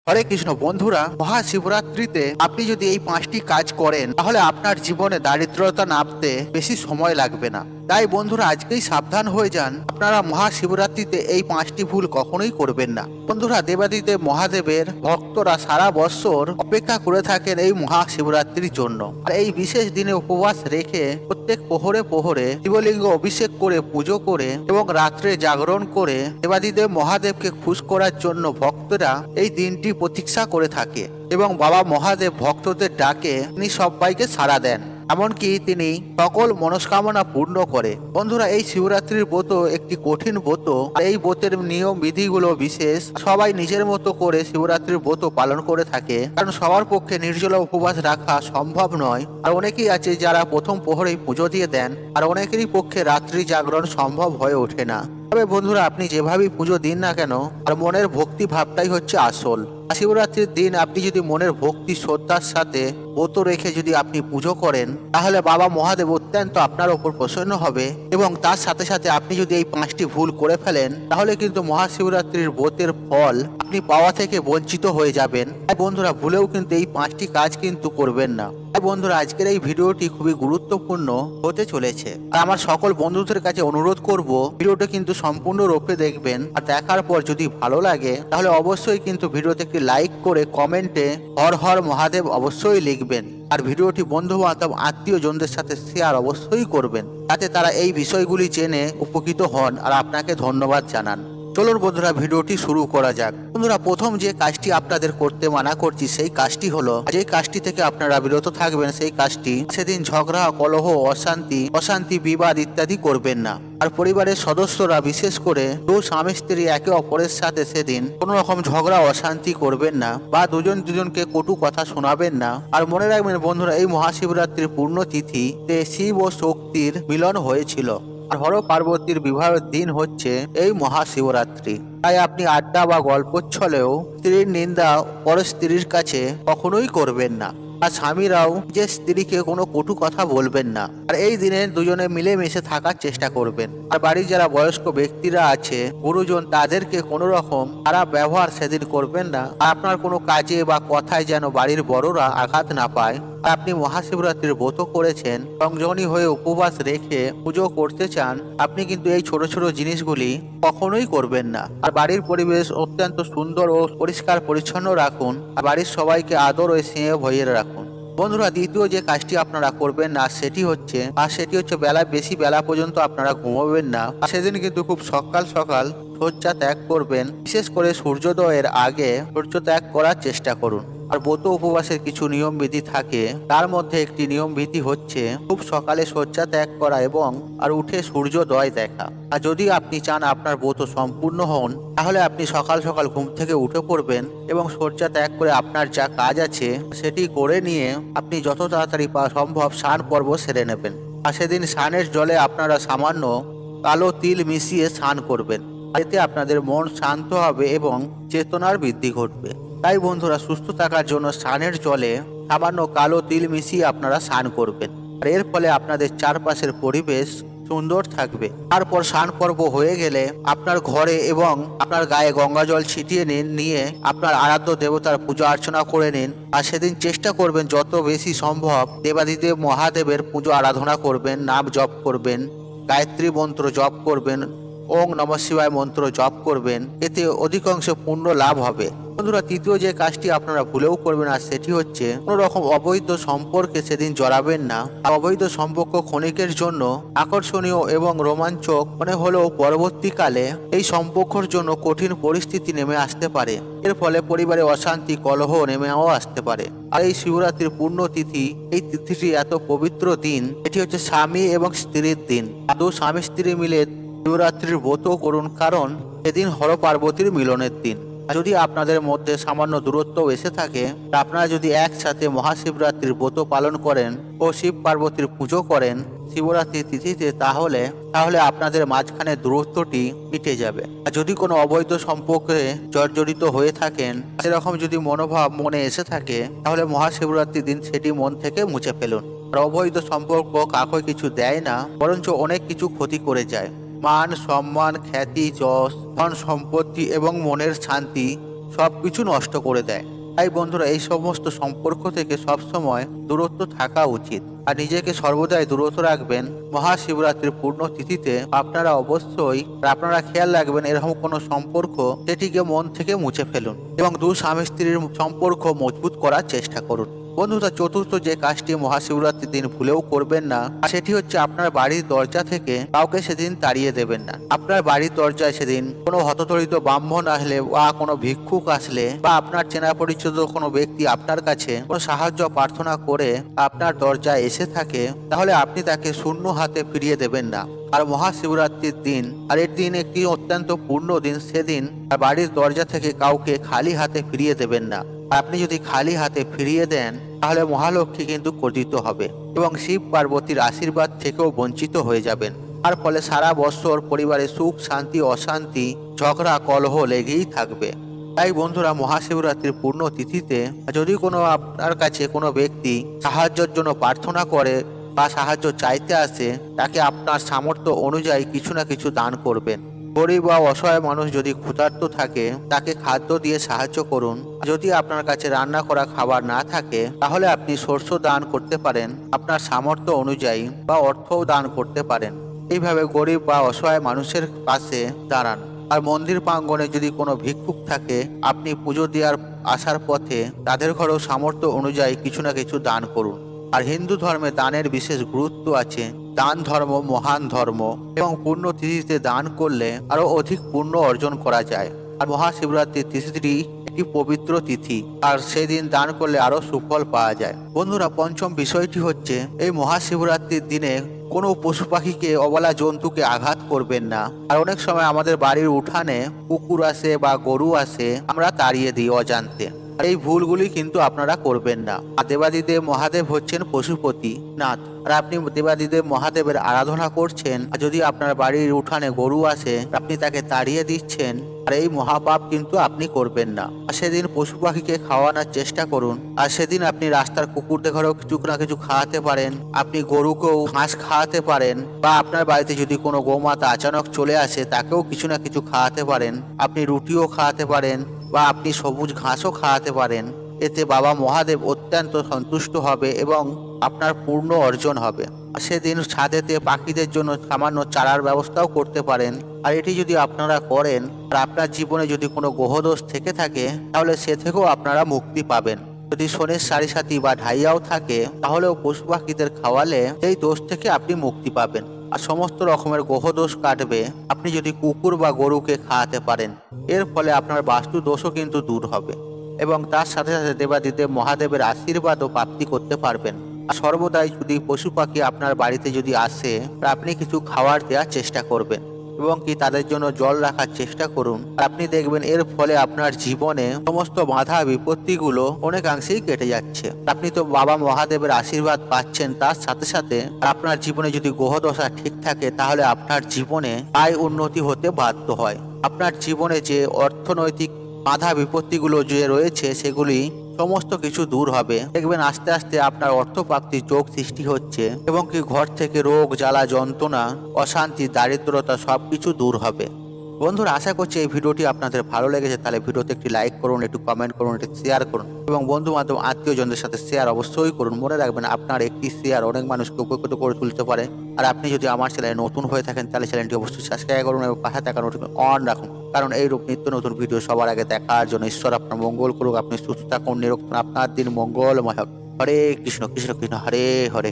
হরে কৃষ্ণ বন্ধুরা, মহাশিবরাত্রিতে আপনি যদি এই 5টি কাজ করেন তাহলে আপনার জীবনে দারিদ্রতা নামতে বেশি সময় লাগবে না। তাই বন্ধুরা, আজকেই সাবধান হয়ে যান, আপনারা মহাশিবরাত্রিতে এই 5টি ভুল কখনোই করবেন না। বন্ধুরা, দেবাদিদেব মহাদেবের ভক্তরা সারা বছর অপেক্ষা করে থাকেন এই মহাশিবরাত্রির জন্য। আর এই বিশেষ দিনে উপবাস রেখে প্রত্যেক প্রহরে প্রহরে শিবলিঙ্গ অভিষেক করে পুজো করে এবং রাত্রে জাগরণ করে দেবাদিদেব মহাদেবকে খুশ করার জন্য ভক্তরা এই দিনটি প্রতীক্ষা করে থাকে এবং বাবা মহাদেব ভক্তদের ডাকে তিনি সবাইকে সাড়া দেন, এমনকি তিনি সকল মনস্কামনা পূর্ণ করে। বন্ধুরা, এই শিবরাত্রির ব্রত একটি কঠিন ব্রত। এই ব্রতের নিয়ম বিধিগুলো বিশেষ। সবাই নিজের মতো করে শিবরাত্রির ব্রত পালন করে থাকে, কারণ সবার পক্ষে নির্জলা উপবাস রাখা সম্ভব নয়। আর অনেকেই আছে যারা প্রথম প্রহরেই পুজো দিয়ে দেন, আর অনেকেরই পক্ষে রাত্রি জাগরণ সম্ভব হয়ে ওঠে না। তবে বন্ধুরা, আপনি যেভাবেই পুজো দিন না কেন, আর মনের ভক্তি ভাবটাই হচ্ছে আসল। শিবরাত্রির দিন আপনি যদি মনের ভক্তি শ্রদ্ধার সাথে ব্রত রেখে যদি আপনি পুজো করেন, তাহলে বাবা মহাদেব অত্যন্ত আপনার ওপর প্রসন্ন হবে। এবং তার সাথে সাথে আপনি যদি এই 5টি ভুল করে ফেলেন, তাহলে কিন্তু মহাশিবরাত্রির ব্রতের ফল আপনি পাওয়া থেকে বঞ্চিত হয়ে যাবেন। তাই বন্ধুরা, ভুলেও কিন্তু এই 5টি কাজ কিন্তু করবেন না। তাই বন্ধুরা, আজকের এই ভিডিওটি খুবই গুরুত্বপূর্ণ হতে চলেছে। আর আমার সকল বন্ধুদের কাছে অনুরোধ করব, ভিডিওটা কিন্তু সম্পূর্ণরূপে দেখবেন। আর দেখার পর যদি ভালো লাগে, তাহলে অবশ্যই কিন্তু ভিডিওতে একটি লাইক করে কমেন্টে হর হর মহাদেব অবশ্যই লিখবেন। আর ভিডিওটি বন্ধু বান্ধব আত্মীয়জনদের সাথে শেয়ার অবশ্যই করবেন, যাতে তারা এই বিষয়গুলি জেনে উপকৃত হন আর আপনাকে ধন্যবাদ জানান। চলুন বন্ধুরা, ভিডিওটি শুরু করা যাক। বন্ধুরা, প্রথম যে কাজটি আপনাদের করতে মানা করছি, সেই কাজটি হলো, যে কাজটি থেকে আপনারা বিরত থাকবেন, সেই কাজটি সেদিন ঝগড়া, কলহ, অশান্তি, বিবাদ ইত্যাদি করবেন না। আর পরিবারের সদস্যরা বিশেষ করে স্বামী স্ত্রী একে অপরের সাথে সেদিন কোনো রকম ঝগড়া অশান্তি করবেন না, বা দুজন দুজনকে কটু কথা শোনাবেন না। আর মনে রাখবেন বন্ধুরা, এই মহাশিবরাত্রির পূর্ণ তিথিতে শিব ও শক্তির মিলন হয়েছিল। আর হর পার্বতীর বিবাহের দিন হচ্ছে এই মহাশিবরাত্রি। তাই আপনি আড্ডা বা গল্প ছলেও স্ত্রীর নিন্দা পর স্ত্রীর কাছে কখনোই করবেন না। আর স্বামীরাও যে স্ত্রীকে কোনো কটু কথা বলবেন না। আর এই দিনে দুজনে মিলেমিশে থাকার চেষ্টা করবেন। আর বাড়ির যারা বয়স্ক ব্যক্তিরা আছে, গুরুজন, তাদেরকে কোনো রকম খারাপ ব্যবহার সেদিন করবেন না। আর আপনার কোনো কাজে বা কথায় যেন বাড়ির বড়রা আঘাত না পায়। আপনি মহাশিবরাত্রির ব্রত করেছেন, সংযমী হয়ে উপবাস রেখে পুজো করতে চান, আপনি কিন্তু এই ছোট ছোট জিনিসগুলি কখনোই করবেন না। আর বাড়ির পরিবেশ অত্যন্ত সুন্দর ও পরিষ্কার পরিচ্ছন্ন রাখুন। আর বাড়ির সবাইকে আদর ও স্নেহ ভরিয়ে রাখুন। বন্ধুরা, দ্বিতীয় যে কাজটি আপনারা করবেন না, সেটি হচ্ছে বেশি বেলা পর্যন্ত আপনারা ঘুমাবেন না। সেদিন কিন্তু খুব সকাল সকাল শয্যা ত্যাগ করবেন। বিশেষ করে সূর্যোদয়ের আগে সূর্য ত্যাগ করার চেষ্টা করুন। আর ব্রত উপবাসের কিছু নিয়ম বিধি থাকে, তার মধ্যে একটি নিয়ম বিধি হচ্ছে খুব সকালে শয্যা ত্যাগ করা এবং আর উঠে সূর্যোদয় দেখা। আর যদি আপনি চান আপনার ব্রত সম্পূর্ণ হন, তাহলে আপনি সকাল সকাল ঘুম থেকে উঠে পড়বেন এবং শয্যা ত্যাগ করে আপনার যা কাজ আছে সেটি করে নিয়ে আপনি যত তাড়াতাড়ি সম্ভব স্নান পর্ব সেরে নেবেন। আর সেদিন স্নানের জলে আপনারা সামান্য কালো তিল মিশিয়ে স্নান করবেন। এতে আপনাদের মন শান্ত হবে এবং চেতনার বৃদ্ধি ঘটবে। তাই বন্ধুরা, সুস্থ থাকার জন্য স্নানের জলে সামান্য কালো তিল মিশিয়ে আপনারা স্নান করবেন। আর এর ফলে আপনাদের চারপাশের পরিবেশ সুন্দর থাকবে। তারপর স্নান পর্ব হয়ে গেলে আপনার ঘরে এবং আপনার গায়ে গঙ্গা জল ছিটিয়ে নিয়ে আপনার আরাধ্য দেবতার পূজা অর্চনা করে নিন। আর সেদিন চেষ্টা করবেন যত বেশি সম্ভব দেবাদিদেব মহাদেবের পুজো আরাধনা করবেন, নাম জপ করবেন, গায়ত্রী মন্ত্র জপ করবেন, ওং নমঃ শিবায় মন্ত্র জপ করবেন। এতে অধিকাংশ পুণ্য লাভ হবে। বন্ধুরা, তৃতীয় যে কাজটি আপনারা ভুলেও করবেন না, সেটি হচ্ছে কোনো রকম অবৈধ সম্পর্কে সেদিন জড়াবেন না। অবৈধ সম্পর্ক ক্ষণিকের জন্য আকর্ষণীয় এবং রোমাঞ্চক মনে হলেও পরবর্তীকালে এই সম্পর্কের জন্য কঠিন পরিস্থিতি নেমে আসতে পারে। এর ফলে পরিবারে অশান্তি, কলহ নেমেও আসতে পারে। আর এই শিবরাত্রির পূর্ণ তিথি, এই তিথিটি এত পবিত্র দিন, এটি হচ্ছে স্বামী এবং স্ত্রীর দিন। স্বামী স্ত্রী মিলে শিবরাত্রির ব্রত করুন, কারণ এদিন হর পার্বতীর মিলনের দিন। যদি আপনাদের মধ্যে সামান্য দূরত্ব এসে থাকে, আপনারা যদি একসাথে মহাশিবরাত্রির ব্রত পালন করেন ও শিব পার্বতীর পুজো করেন শিবরাত্রির তিথিতে, তাহলে আপনাদের মাঝখানে দূরত্বটি মিটে যাবে। আর যদি কোনো অবৈধ সম্পর্কে জর্জরিত হয়ে থাকেন, সেরকম যদি মনোভাব মনে এসে থাকে, তাহলে মহাশিবরাত্রির দিন সেটি মন থেকে মুছে ফেলুন। আর অবৈধ সম্পর্ক কাউকে কিছু দেয় না, বরঞ্চ অনেক কিছু ক্ষতি করে যায়। মান সম্মান, খ্যাতি, যশ, ধন সম্পত্তি এবং মনের শান্তি সবকিছু নষ্ট করে দেয়। তাই বন্ধুরা এই সমস্ত সম্পর্ক থেকে সবসময় দূরত্ব থাকা উচিত আর নিজেকে সর্বদাই দূরত্ব রাখবেন। মহাশিবরাত্রির পূর্ণ তিথিতে আপনারা অবশ্যই আপনারা খেয়াল রাখবেন এরকম কোনো সম্পর্ক সেটিকে মন থেকে মুছে ফেলুন এবং স্বামী স্ত্রীর সম্পর্ক মজবুত করার চেষ্টা করুন। বন্ধুরা চতুর্থ যে কাজটি মহাশিবরাত্রির দিন ভুলেও করবেন না সেটি হচ্ছে আপনার বাড়ির দরজা থেকে কাউকে সেদিন তাড়িয়ে দেবেন না। আপনার বাড়ির দরজায় সেদিন কোনো হতদরিদ্র ব্রাহ্মণ আসলে বা কোনো ভিক্ষুক আসলে বা আপনার চেনা পরিচিত কোনো ব্যক্তি আপনার কাছে কোনো সাহায্য প্রার্থনা করে আপনার দরজায় এসে থাকে তাহলে আপনি তাকে শূন্য হাতে ফিরিয়ে দেবেন না। আর মহাশিবরাত্রির দিন আর এর দিন একটি অত্যন্ত পূর্ণ দিন, সেদিন বাড়ির দরজা থেকে কাউকে খালি হাতে ফিরিয়ে দেবেন না। আপনি যদি খালি হাতে ফিরিয়ে দেন তাহলে মহালক্ষ্মী কিন্তু ক্রোধিত হবে এবং শিব পার্বতীর আশীর্বাদ থেকেও বঞ্চিত হয়ে যাবেন। তার ফলে সারা বছর পরিবারে সুখ শান্তি অশান্তি ঝগড়া কলহ লেগেই থাকবে। তাই বন্ধুরা মহাশিবরাত্রির পূর্ণ তিথিতে যদি কোনো আপনার কাছে কোনো ব্যক্তি সাহায্যের জন্য প্রার্থনা করে বা সাহায্য চাইতে আসে তাকে আপনার সামর্থ্য অনুযায়ী কিছু না কিছু দান করবেন। গরিব বা অসহায় মানুষ যদি ক্ষুধার্ত থাকে তাকে খাদ্য দিয়ে সাহায্য করুন। যদি আপনার কাছে রান্না করা খাবার না থাকে তাহলে আপনি শস্য দান করতে পারেন আপনার সামর্থ্য অনুযায়ী বা অর্থও দান করতে পারেন। এইভাবে গরিব বা অসহায় মানুষের পাশে দাঁড়ান। আর মন্দির প্রাঙ্গণে যদি কোনো ভিক্ষুক থাকে আপনি পুজো দেওয়ার আসার পথে তাদের ঘরেও সামর্থ্য অনুযায়ী কিছু না কিছু দান করুন। আর হিন্দু ধর্মে দানের বিশেষ গুরুত্ব আছে। দান ধর্ম মহান ধর্ম এবং পূর্ণ তিথিতে দান করলে আরো অধিক পুণ্য অর্জন করা যায়। আর মহাশিবরাত্রির তিথিটি একটি পবিত্র তিথি আর সেদিন দান করলে আরো সুফল পাওয়া যায়। বন্ধুরা পঞ্চম বিষয়টি হচ্ছে এই মহাশিবরাত্রির দিনে কোনো পশু পাখিকে অবলা জন্তুকে আঘাত করবেন না। আর অনেক সময় আমাদের বাড়ির উঠানে কুকুর আসে বা গরু আসে আমরা তাড়িয়ে দিই অজান্তে। এই ভুলগুলি কিন্তু আপনারা করবেন না। দেবাদিদেব মহাদেব হচ্ছেন পশুপতি নাথ আর আপনি দেবাদিদেব মহাদেবের আরাধনা করছেন আর যদি আপনার বাড়ির উঠানে গরু আসে আপনি তাকে তাড়িয়ে দিচ্ছেন আর এই মহাপাপ কিন্তু আপনি করবেন না। আর সেদিন পশু পাখিকে খাওয়ানোর চেষ্টা করুন। আর সেদিন আপনি রাস্তার কুকুরদের ঘরেও কিছু না কিছু খাওয়াতে পারেন, আপনি গরুকেও ঘাস খাওয়াতে পারেন বা আপনার বাড়িতে যদি কোনো গোমাতা আচানক চলে আসে তাকেও কিছু না কিছু খাওয়াতে পারেন। আপনি রুটিও খাওয়াতে পারেন বা আপনি সবুজ ঘাসও খাওয়াতে পারেন। এতে বাবা মহাদেব অত্যন্ত সন্তুষ্ট হবে এবং আপনার পূর্ণ অর্জন হবে। সেদিন ছাদেতে পাখিদের জন্য সামান্য চারার ব্যবস্থাও করতে পারেন। আর এটি যদি আপনারা করেন আর আপনার জীবনে যদি কোনো গ্রহদোষ থেকে থাকে তাহলে সে থেকেও আপনারা মুক্তি পাবেন। যদি শনির সাড়ে সাথী বা ঢাইয়াও থাকে তাহলেও পশু পাখিদের খাওয়ালে সেই দোষ থেকে আপনি মুক্তি পাবেন আর সমস্ত রকমের গ্রহদোষ কাটবে আপনি যদি কুকুর বা গরুকে খাওয়াতে পারেন। এর ফলে আপনার বাস্তু দোষও কিন্তু দূর হবে এবং তার সাথে সাথে দেবাদিদেব মহাদেবের আশীর্বাদও প্রাপ্তি করতে পারবেন। আর সর্বদাই যদি পশু পাখি আপনার বাড়িতে যদি আসে আপনি কিছু খাবার দেওয়ার চেষ্টা করবেন এবং কি তাদের জন্য জল রাখার চেষ্টা করুন। আপনি দেখবেন এর ফলে আপনার জীবনে সমস্ত বাধা বিপত্তিগুলো অনেকাংশেই কেটে যাচ্ছে। আপনি তো বাবা মহাদেবের আশীর্বাদ পাচ্ছেন, তার সাথে সাথে আপনার জীবনে যদি গ্রহদশা ঠিক থাকে তাহলে আপনার জীবনে আয় উন্নতি হতে বাধ্য হয়। আপনার জীবনে যে অর্থনৈতিক বাধা বিপত্তিগুলো যে রয়েছে সেগুলি সমস্ত কিছু দূর হবে। দেখবেন আস্তে আস্তে আপনার অর্থপ্রাপ্তির যোগ সৃষ্টি হচ্ছে এবং কি ঘর থেকে রোগ জ্বালা যন্ত্রণা অশান্তি দারিদ্রতা সবকিছু দূর হবে। বন্ধুরা আশা করছি এই ভিডিওটি আপনাদের ভালো লেগেছে। তাহলে ভিডিওতে একটি লাইক করুন, একটু কমেন্ট করুন, একটু শেয়ার করুন এবং বন্ধু বান্ধব আত্মীয়জনদের সাথে শেয়ার অবশ্যই করুন। মনে রাখবেন আপনার একটি শেয়ার অনেক মানুষকে উপকৃত করে তুলতে পারে। আর আপনি যদি আমার চ্যানেলে নতুন হয়ে থাকেন তাহলে চ্যানেলটি অবশ্যই সাবস্ক্রাইব করুন এবং পাশে থাকা নোটিফিকেশন অন রাখুন, কারণ এইরূপ নিত্য নতুন ভিডিও সবার আগে দেখার জন্য। ঈশ্বর আপনার মঙ্গল করুক, আপনি সুস্থ থাকুন, নিরোগ থাকুন, আপনার দিন মঙ্গলময় হোক। হরে কৃষ্ণ কৃষ্ণ কৃষ্ণ হরে হরে।